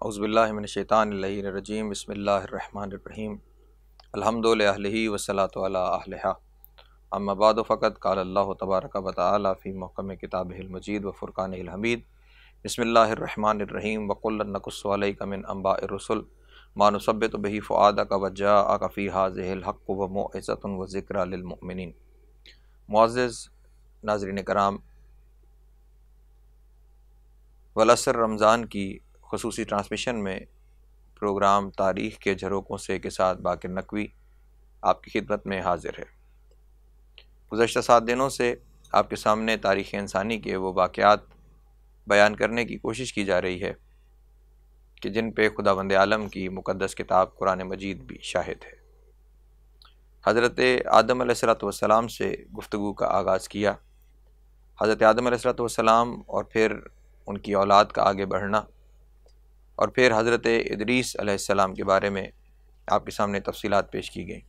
اعوذ باللہ من الشیطان اللعین الرجیم بسم اللہ الرحمن الرحیم الحمد للہ والصلاۃ علی اہلہا اما بعد فقد قال اللہ تبارک و تعالی فی محکم کتابہ المجید و فرقانہ الحمید بسم اللہ الرحمن الرحیم وقل نقص علیک من انباء الرسل ما نثبت بہ فؤادک وجاءک فی ھذہ الحق وموعظۃ وذکری للمؤمنین۔ معزز ناظرین کرام، والعصر رمضان کی خصوصی ٹرانسمیشن میں پروگرام تاریخ کے جھروکوں سے کے ساتھ باقر نقوی آپ کی خدمت میں حاضر ہے۔ گزشتہ 7 دنوں سے آپ کے سامنے تاریخ انسانی کے وہ واقعات بیان کرنے کی کوشش کی جا رہی ہے کہ جن پہ خداوند عالم کی مقدس کتاب قرآن مجید بھی شاہد ہے۔ حضرت آدم علیہ السلام سے گفتگو کا آغاز کیا۔ حضرت آدم علیہ السلام اور پھر ان کی اولاد کا آگے بڑھنا، اور پھر حضرت ادریس علیہ السلام کے بارے میں آپ کے سامنے تفصیلات پیش کی گئیں۔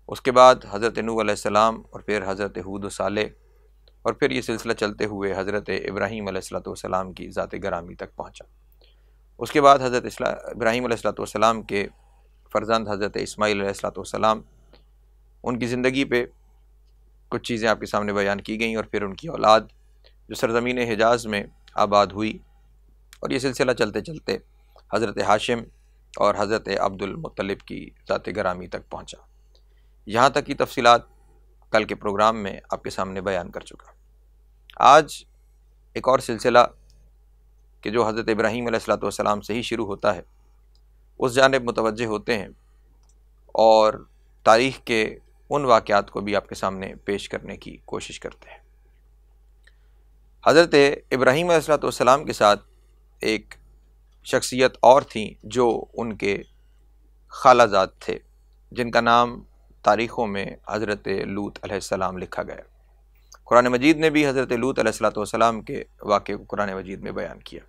اس کے بعد حضرت نوح علیہ السلام، اور پھر حضرت ہود و صالح، اور پھر یہ سلسلہ چلتے ہوئے حضرت ابراہیم علیہ السلام کی ذات گرامی تک پہنچا۔ اس کے بعد حضرت ابراہیم علیہ السلام کے فرزند حضرت اسماعیل علیہ السلام، ان کی زندگی پہ کچھ چیزیں آپ کے سامنے بیان کی گئیں، اور پھر ان کی اولاد جو سرزمین حجاز میں آباد ہوئی، اور یہ سلسلہ چلتے چلتے حضرت ہاشم اور حضرت عبد المطلب کی ذات گرامی تک پہنچا۔ یہاں تک کی تفصیلات کل کے پروگرام میں آپ کے سامنے بیان کر چکا۔ آج ایک اور سلسلہ کہ جو حضرت ابراہیم علیہ السلام سے ہی شروع ہوتا ہے، اس جانب متوجہ ہوتے ہیں اور تاریخ کے ان واقعات کو بھی آپ کے سامنے پیش کرنے کی کوشش کرتے ہیں۔ حضرت ابراہیم علیہ السلام کے ساتھ ایک شخصیت اور تھیں جو ان کے خالہ زاد تھے، جن کا نام تاریخوں میں حضرت لوط علیہ السلام لکھا گیا۔ قرآن مجید نے بھی حضرت لوط علیہ السلام کے واقعے کو قرآن مجید میں بیان کیا۔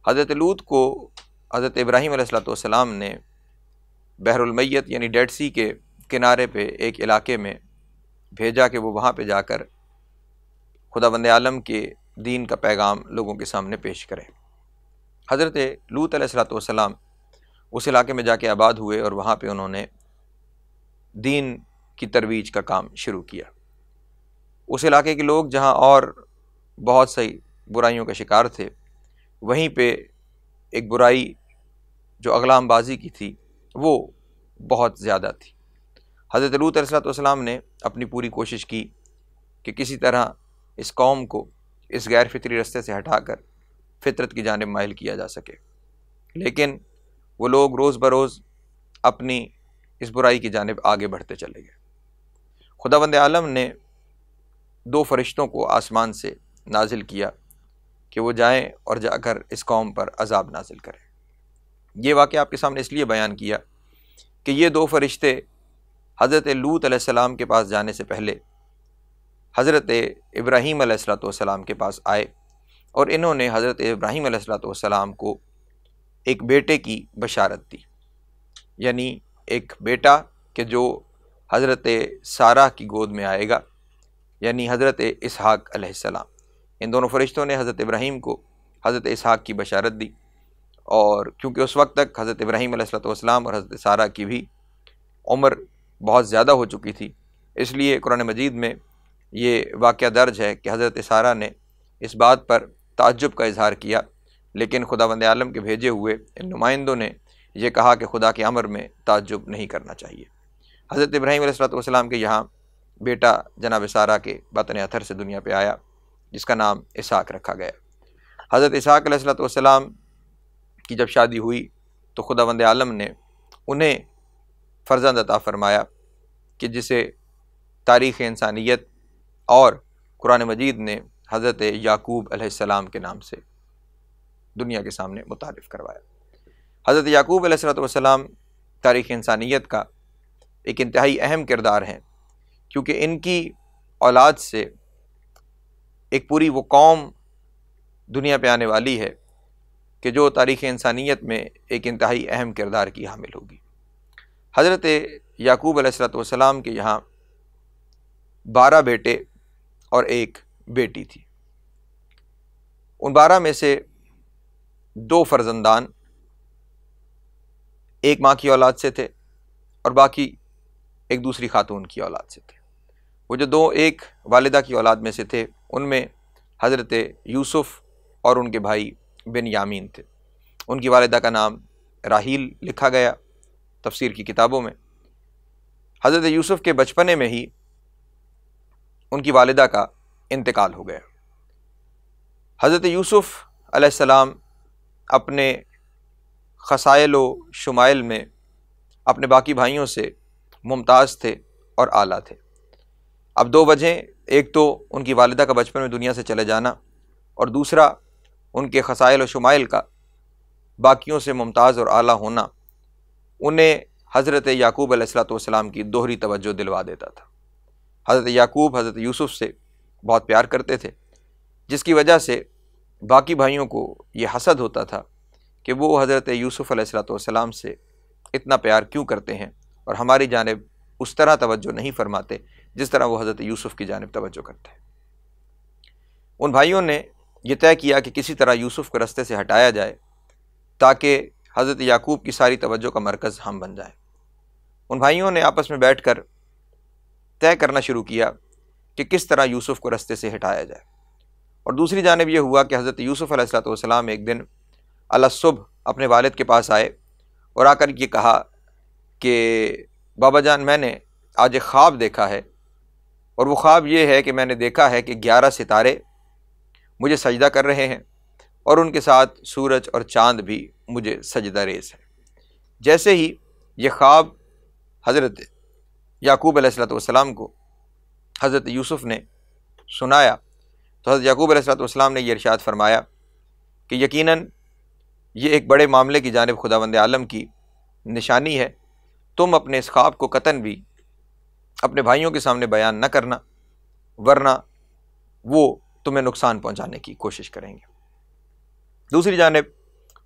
حضرت لوط کو حضرت ابراہیم علیہ السلام نے بحر المیت یعنی ڈیڈ سی کے کنارے پہ ایک علاقے میں بھیجا کہ وہ وہاں پہ جا کر خداوند عالم کے دین کا پیغام لوگوں کے سامنے پیش کریں۔ حضرت لوط علیہ السلام اس علاقے میں جا کے آباد ہوئے، اور وہاں پہ انہوں نے دین کی ترویج کا کام شروع کیا۔ اس علاقے کے لوگ جہاں اور بہت سی برائیوں کا شکار تھے، وہیں پہ ایک برائی جو اغلام بازی کی تھی وہ بہت زیادہ تھی۔ حضرت لوط علیہ السلام نے اپنی پوری کوشش کی کہ کسی طرح اس قوم کو اس غیر فطری رستے سے ہٹا کر فطرت کی جانب مائل کیا جا سکے، لیکن وہ لوگ روز بروز اپنی اس برائی کی جانب آگے بڑھتے چلے گئے۔ خداوند عالم نے 2 فرشتوں کو آسمان سے نازل کیا کہ وہ جائیں اور جا کر اس قوم پر عذاب نازل کریں۔ یہ واقعہ آپ کے سامنے اس لیے بیان کیا کہ یہ 2 فرشتے حضرت لوط علیہ السلام کے پاس جانے سے پہلے حضرت ابراہیم علیہ السلام کے پاس آئے، اور انہوں نے حضرت ابراہیم علیہ السلام کو ایک بیٹے کی بشارت دی، یعنی ایک بیٹا کہ جو حضرت سارہ کی گود میں آئے گا، یعنی حضرت اسحاق علیہ السلام۔ ان دونوں فرشتوں نے حضرت ابراہیم کو حضرت اسحاق کی بشارت دی، اور کیونکہ اس وقت تک حضرت ابراہیم علیہ السلام اور حضرت سارہ کی بھی عمر بہت زیادہ ہو چکی تھی، اس لیے قرآن مجید میں یہ واقعہ درج ہے کہ حضرت سارہ نے اس بات پر تعجب کا اظہار کیا، لیکن خداوند عالم کے بھیجے ہوئے ان نمائندوں نے یہ کہا کہ خدا کے امر میں تعجب نہیں کرنا چاہیے۔ حضرت ابراہیم علیہ السلام کے یہاں بیٹا جناب سارہ کے بطن اطہر سے دنیا پہ آیا، جس کا نام اسحاق رکھا گیا۔ حضرت اسحاق علیہ السلام کی جب شادی ہوئی تو خداوند عالم نے انہیں فرزند عطا فرمایا کہ جسے تاریخ انسانیت اور قرآن مجید نے حضرت یعقوب علیہ السلام کے نام سے دنیا کے سامنے متعارف کروایا۔ حضرت یعقوب علیہ السلام تاریخ انسانیت کا ایک انتہائی اہم کردار ہیں، کیونکہ ان کی اولاد سے ایک پوری وہ قوم دنیا پہ آنے والی ہے کہ جو تاریخ انسانیت میں ایک انتہائی اہم کردار کی حامل ہوگی۔ حضرت یعقوب علیہ السلام کے یہاں 12 بیٹے اور ایک بیٹی تھی۔ ان 12 میں سے 2 فرزندان ایک ماں کی اولاد سے تھے اور باقی ایک دوسری خاتون کی اولاد سے تھے۔ وہ جو دو ایک والدہ کی اولاد میں سے تھے، ان میں حضرت یوسف اور ان کے بھائی بنیامین تھے۔ ان کی والدہ کا نام راحیل لکھا گیا تفسیر کی کتابوں میں۔ حضرت یوسف کے بچپنے میں ہی ان کی والدہ کا انتقال ہو گیا۔ حضرت یوسف علیہ السلام اپنے خصائل و شمائل میں اپنے باقی بھائیوں سے ممتاز تھے اور اعلیٰ تھے۔ اب دو وجہیں، ایک تو ان کی والدہ کا بچپن میں دنیا سے چلے جانا، اور دوسرا ان کے خصائل و شمائل کا باقیوں سے ممتاز اور اعلیٰ ہونا انہیں حضرت یعقوب علیہ السلام کی دوہری توجہ دلوا دیتا تھا۔ حضرت یعقوب حضرت یوسف سے بہت پیار کرتے تھے، جس کی وجہ سے باقی بھائیوں کو یہ حسد ہوتا تھا کہ وہ حضرت یوسف علیہ السلام سے اتنا پیار کیوں کرتے ہیں اور ہماری جانب اس طرح توجہ نہیں فرماتے جس طرح وہ حضرت یوسف کی جانب توجہ کرتے ہیں۔ ان بھائیوں نے یہ طے کیا کہ کسی طرح یوسف کو رستے سے ہٹایا جائے تاکہ حضرت یعقوب کی ساری توجہ کا مرکز ہم بن جائیں۔ ان بھائیوں نے آپس میں بیٹھ کر طے کرنا شروع کیا کہ کس طرح یوسف کو رستے سے ہٹایا جائے، اور دوسری جانب یہ ہوا کہ حضرت یوسف علیہ السلام ایک دن الصبح اپنے والد کے پاس آئے اور آ کر یہ کہا کہ بابا جان، میں نے آج ایک خواب دیکھا ہے، اور وہ خواب یہ ہے کہ میں نے دیکھا ہے کہ 11 ستارے مجھے سجدہ کر رہے ہیں اور ان کے ساتھ سورج اور چاند بھی مجھے سجدہ ریز ہے۔ جیسے ہی یہ خواب حضرت یعقوب علیہ السلام کو حضرت یوسف نے سنایا تو حضرت یعقوب علیہ السلام نے یہ ارشاد فرمایا کہ یقیناً یہ ایک بڑے معاملے کی جانب خداوند عالم کی نشانی ہے، تم اپنے اس خواب کو قطعاً بھی اپنے بھائیوں کے سامنے بیان نہ کرنا، ورنہ وہ تمہیں نقصان پہنچانے کی کوشش کریں گے۔ دوسری جانب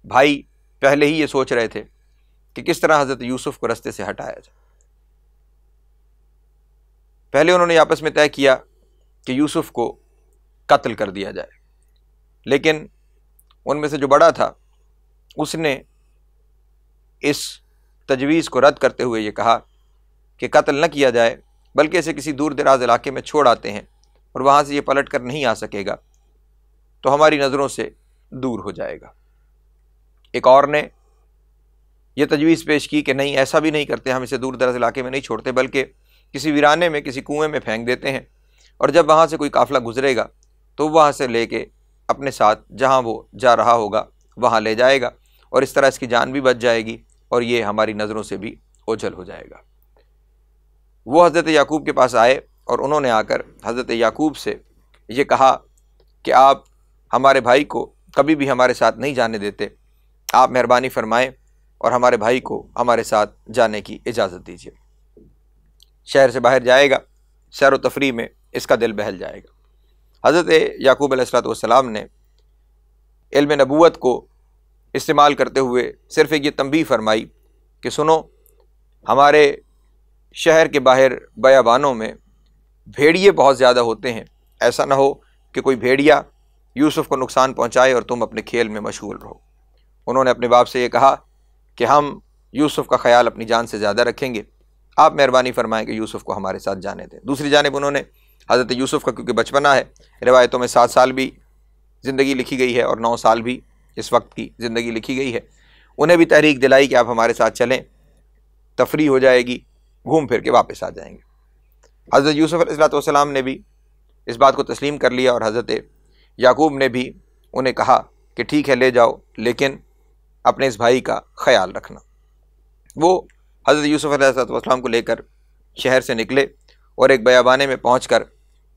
بھائی پہلے ہی یہ سوچ رہے تھے کہ کس طرح حضرت یوسف کو رستے سے ہٹایا جائے۔ پہلے انہوں نے آپس میں طے کیا کہ یوسف کو قتل کر دیا جائے، لیکن ان میں سے جو بڑا تھا اس نے اس تجویز کو رد کرتے ہوئے یہ کہا کہ قتل نہ کیا جائے، بلکہ اسے کسی دور دراز علاقے میں چھوڑ آتے ہیں، اور وہاں سے یہ پلٹ کر نہیں آ سکے گا تو ہماری نظروں سے دور ہو جائے گا۔ ایک اور نے یہ تجویز پیش کی کہ نہیں، ایسا بھی نہیں کرتے، ہم اسے دور دراز علاقے میں نہیں چھوڑتے، بلکہ کسی ویرانے میں، کسی کنویں میں پھینک دیتے ہیں، اور جب وہاں سے کوئی قافلہ گزرے گا تو وہاں سے لے کے اپنے ساتھ جہاں وہ جا رہا ہوگا وہاں لے جائے گا، اور اس طرح اس کی جان بھی بچ جائے گی اور یہ ہماری نظروں سے بھی اوجھل ہو جائے گا۔ وہ حضرت یعقوب کے پاس آئے اور انہوں نے آ کر حضرت یعقوب سے یہ کہا کہ آپ ہمارے بھائی کو کبھی بھی ہمارے ساتھ نہیں جانے دیتے، آپ مہربانی فرمائیں اور ہمارے بھائی کو ہمارے ساتھ جانے کی اجازت دیجیے۔ شہر سے باہر جائے گا، سیر و تفریح میں اس کا دل بہل جائے گا۔ حضرت یعقوب علیہ السلام نے علم نبوت کو استعمال کرتے ہوئے صرف ایک یہ تنبیہ فرمائی کہ سنو، ہمارے شہر کے باہر بیابانوں میں بھیڑیے بہت زیادہ ہوتے ہیں، ایسا نہ ہو کہ کوئی بھیڑیا یوسف کو نقصان پہنچائے اور تم اپنے کھیل میں مشغول رہو۔ انہوں نے اپنے باپ سے یہ کہا کہ ہم یوسف کا خیال اپنی جان سے زیادہ رکھیں گے، آپ مہربانی فرمائیں کہ یوسف کو ہمارے ساتھ جانے دیں۔ دوسری جانب انہوں نے حضرت یوسف کا کیونکہ بچپنا ہے، روایتوں میں 7 سال بھی زندگی لکھی گئی ہے اور 9 سال بھی اس وقت کی زندگی لکھی گئی ہے، انہیں بھی تحریک دلائی کہ آپ ہمارے ساتھ چلیں، تفریح ہو جائے گی، گھوم پھر کے واپس آ جائیں گے۔ حضرت یوسف علیہ السلام نے بھی اس بات کو تسلیم کر لیا، اور حضرت یعقوب نے بھی انہیں کہا کہ ٹھیک ہے لے جاؤ، لیکن اپنے اس بھائی کا خیال رکھنا۔ وہ حضرت یوسف علیہ السلام کو لے کر شہر سے نکلے اور ایک بیابانے میں پہنچ کر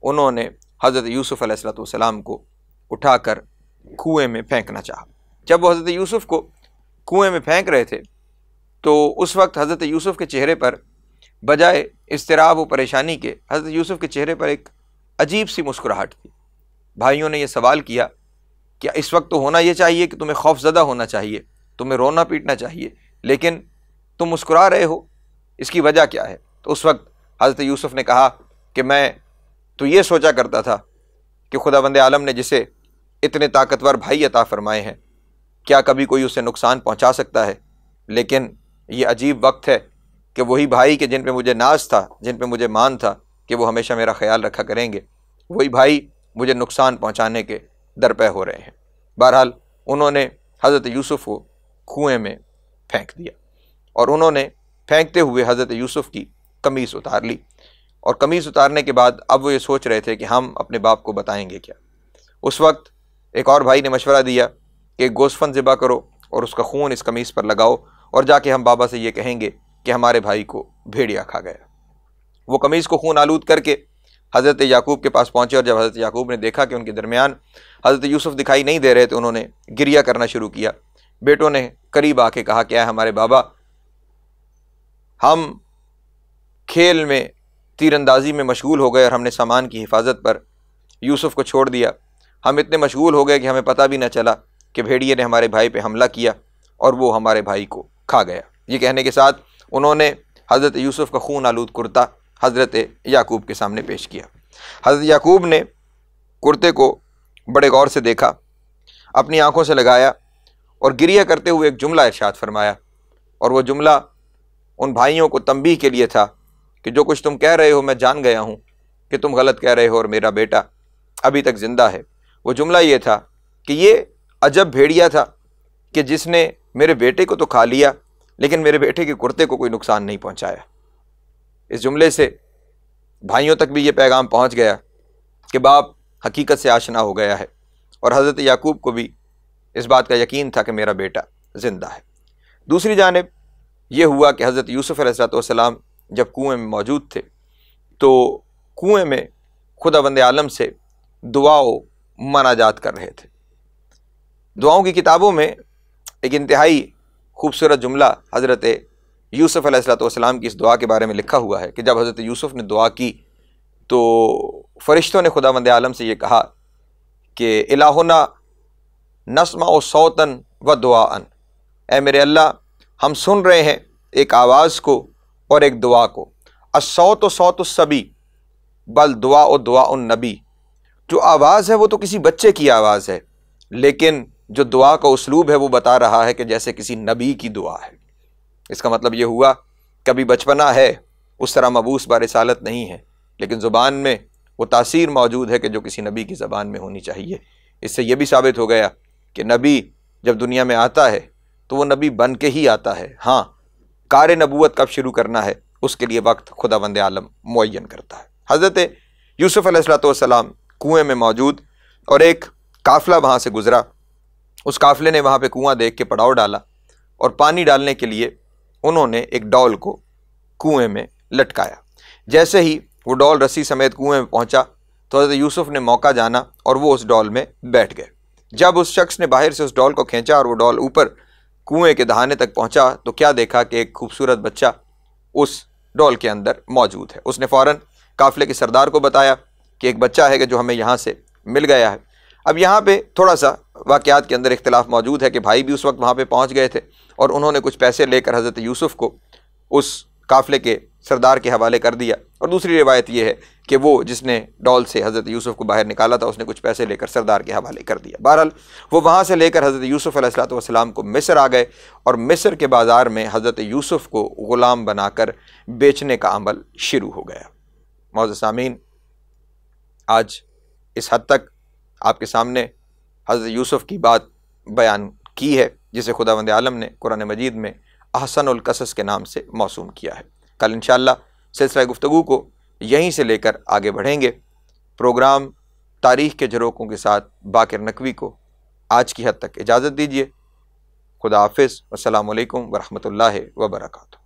انہوں نے حضرت یوسف علیہ السلام کو اٹھا کر کنویں میں پھینکنا چاہا۔ جب وہ حضرت یوسف کو کنویں میں پھینک رہے تھے تو اس وقت حضرت یوسف کے چہرے پر بجائے اضطراب و پریشانی کے، حضرت یوسف کے چہرے پر ایک عجیب سی مسکراہٹ تھی۔ بھائیوں نے یہ سوال کیا کہ اس وقت تو ہونا یہ چاہیے کہ تمہیں خوف زدہ ہونا چاہیے، تمہیں رونا پیٹنا چاہیے، لیکن تم مسکرا رہے ہو، اس کی وجہ کیا ہے؟ تو اس وقت حضرت یوسف نے کہا کہ میں تو یہ سوچا کرتا تھا کہ خداوند عالم نے جسے اتنے طاقتور بھائی عطا فرمائے ہیں، کیا کبھی کوئی اسے نقصان پہنچا سکتا ہے؟ لیکن یہ عجیب وقت ہے کہ وہی بھائی کہ جن پہ مجھے ناز تھا، جن پہ مجھے مان تھا کہ وہ ہمیشہ میرا خیال رکھا کریں گے، وہی بھائی مجھے نقصان پہنچانے کے درپے ہو رہے ہیں۔ بہرحال انہوں نے حضرت یوسف کو کنویں میں پھینک دیا، اور انہوں نے پھینکتے ہوئے حضرت یوسف کی قمیص اتار لی، اور قمیص اتارنے کے بعد اب وہ یہ سوچ رہے تھے کہ ہم اپنے باپ کو بتائیں گے کیا۔ اس وقت ایک اور بھائی نے مشورہ دیا کہ ایک گوسفند ذبح کرو اور اس کا خون اس قمیص پر لگاؤ، اور جا کے ہم بابا سے یہ کہیں گے کہ ہمارے بھائی کو بھیڑیا کھا گیا۔ وہ قمیص کو خون آلود کر کے حضرت یعقوب کے پاس پہنچے، اور جب حضرت یعقوب نے دیکھا کہ ان کے درمیان حضرت یوسف دکھائی نہیں دے رہے تو انہوں نے گریہ کرنا شروع کیا۔ بیٹوں نے قریب آ کے کہا کہ اے ہمارے بابا، ہم کھیل میں تیر اندازی میں مشغول ہو گئے اور ہم نے سامان کی حفاظت پر یوسف کو چھوڑ دیا۔ ہم اتنے مشغول ہو گئے کہ ہمیں پتہ بھی نہ چلا کہ بھیڑیے نے ہمارے بھائی پہ حملہ کیا اور وہ ہمارے بھائی کو کھا گیا۔ یہ کہنے کے ساتھ انہوں نے حضرت یوسف کا خون آلود کرتا حضرت یعقوب کے سامنے پیش کیا۔ حضرت یعقوب نے کرتے کو بڑے غور سے دیکھا، اپنی آنکھوں سے لگایا اور گریہ کرتے ہوئے ایک جملہ ارشاد فرمایا، اور وہ جملہ ان بھائیوں کو تنبیہ کے لیے تھا کہ جو کچھ تم کہہ رہے ہو میں جان گیا ہوں کہ تم غلط کہہ رہے ہو اور میرا بیٹا ابھی تک زندہ ہے۔ وہ جملہ یہ تھا کہ یہ عجب بھیڑیا تھا کہ جس نے میرے بیٹے کو تو کھا لیا لیکن میرے بیٹے کے کرتے کو کوئی نقصان نہیں پہنچایا۔ اس جملے سے بھائیوں تک بھی یہ پیغام پہنچ گیا کہ باپ حقیقت سے آشنا ہو گیا ہے، اور حضرت یعقوب کو بھی اس بات کا یقین تھا کہ میرا بیٹا زندہ ہے۔ دوسری جانب یہ ہوا کہ حضرت یوسف علیہ السلام جب کنویں میں موجود تھے تو کنویں میں خداوند عالم سے دعا و مناجات کر رہے تھے۔ دعاؤں کی کتابوں میں ایک انتہائی خوبصورت جملہ حضرت یوسف علیہ السلام کی اس دعا کے بارے میں لکھا ہوا ہے کہ جب حضرت یوسف نے دعا کی تو فرشتوں نے خداوند عالم سے یہ کہا کہ الہنا نسمع صوتاً و دعاءً، اے میرے اللہ ہم سن رہے ہیں ایک آواز کو اور ایک دعا کو۔ الصوت صوت الصبی بل دعاء دعاء النبی، جو آواز ہے وہ تو کسی بچے کی آواز ہے، لیکن جو دعا کا اسلوب ہے وہ بتا رہا ہے کہ جیسے کسی نبی کی دعا ہے۔ اس کا مطلب یہ ہوا کبھی بچپنا ہے، اس طرح مبوس برسالت نہیں ہے، لیکن زبان میں وہ تاثیر موجود ہے کہ جو کسی نبی کی زبان میں ہونی چاہیے۔ اس سے یہ بھی ثابت ہو گیا کہ نبی جب دنیا میں آتا ہے تو وہ نبی بن کے ہی آتا ہے، ہاں کار نبوت کب شروع کرنا ہے اس کے لیے وقت خداوند عالم معین کرتا ہے۔ حضرت یوسف علیہ السلام کنویں میں موجود اور ایک قافلہ وہاں سے گزرا، اس قافلے نے وہاں پہ کنواں دیکھ کے پڑاؤ ڈالا اور پانی ڈالنے کے لیے انہوں نے ایک ڈول کو کنویں میں لٹکایا۔ جیسے ہی وہ ڈول رسی سمیت کنویں میں پہنچا تو حضرت یوسف نے موقع جانا اور وہ اس ڈول میں بیٹھ گئے۔ جب اس شخص نے باہر سے اس ڈول کو کھینچا اور وہ ڈول اوپر کنویں کے دہانے تک پہنچا تو کیا دیکھا کہ ایک خوبصورت بچہ اس ڈول کے اندر موجود ہے۔ اس نے فوراً قافلے کے سردار کو بتایا کہ ایک بچہ ہے کہ جو ہمیں یہاں سے مل گیا ہے۔ اب یہاں پہ تھوڑا سا واقعات کے اندر اختلاف موجود ہے کہ بھائی بھی اس وقت وہاں پہ پہنچ گئے تھے اور انہوں نے کچھ پیسے لے کر حضرت یوسف کو اس قافلے کے سردار کے حوالے کر دیا، اور دوسری روایت یہ ہے کہ وہ جس نے ڈول سے حضرت یوسف کو باہر نکالا تھا اس نے کچھ پیسے لے کر سردار کے حوالے کر دیا۔ بہرحال وہ وہاں سے لے کر حضرت یوسف علیہ السلام کو مصر آ گئے، اور مصر کے بازار میں حضرت یوسف کو غلام بنا کر بیچنے کا عمل شروع ہو گیا۔ معزز سامعین، آج اس حد تک آپ کے سامنے حضرت یوسف کی بات بیان کی ہے جسے خداوند عالم نے قرآن مجید میں احسن القصص کے نام سے موسوم کیا ہے۔ کل انشاءاللہ سلسلہ گفتگو کو یہیں سے لے کر آگے بڑھیں گے۔ پروگرام تاریخ کے جھروکوں کے ساتھ باقر نقوی کو آج کی حد تک اجازت دیجیے۔ خدا حافظ، والسلام علیکم ورحمۃ اللہ وبرکاتہ۔